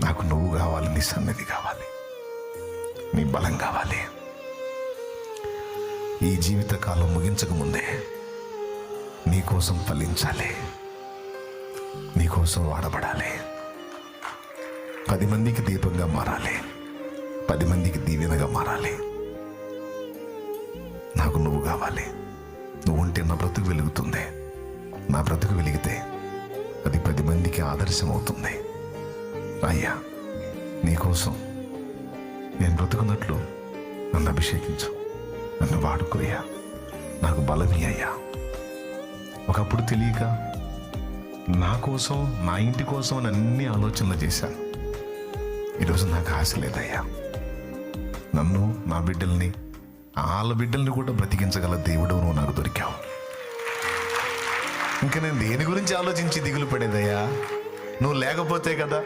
నాకు నువ్వు కావాలి, నీ సన్నిధి కావాలి, నీ బలం కావాలి. ఈ జీవితకాలం ముగించక ముందే నీకోసం ఫలించాలి, నీకోసం వాడబడాలి, 10 మందికి దీపంగా మారాలి, 10 మందికి దీవెనగా మారాలి. నాకు నువ్వు కావాలి. నువ్వు ఉంటే నా బ్రతుకు వెలుగుతుంది. నా బ్రతుకు వెలిగితే అది 10 మందికి ఆదర్శం అవుతుంది. అయ్యా, నీకోసం నేను బ్రతుకున్నట్లు నన్ను అభిషేకించు, నన్ను వాడుకోయ్యా, నాకు బలమే అయ్యా. ఒకప్పుడు తెలియక నా కోసం, నా ఇంటి కోసం అన్ని ఆలోచనలు చేశాను. ఈరోజు నాకు ఆశ లేదయ్యా. నన్ను, నా బిడ్డల్ని, వాళ్ళ బిడ్డల్ని కూడా బ్రతికించగల దేవుడు నువ్వు నాకు దొరికావు. ఇంకా నేను దేని గురించి ఆలోచించి దిగులు పడేదయ్యా? నువ్వు లేకపోతే కదా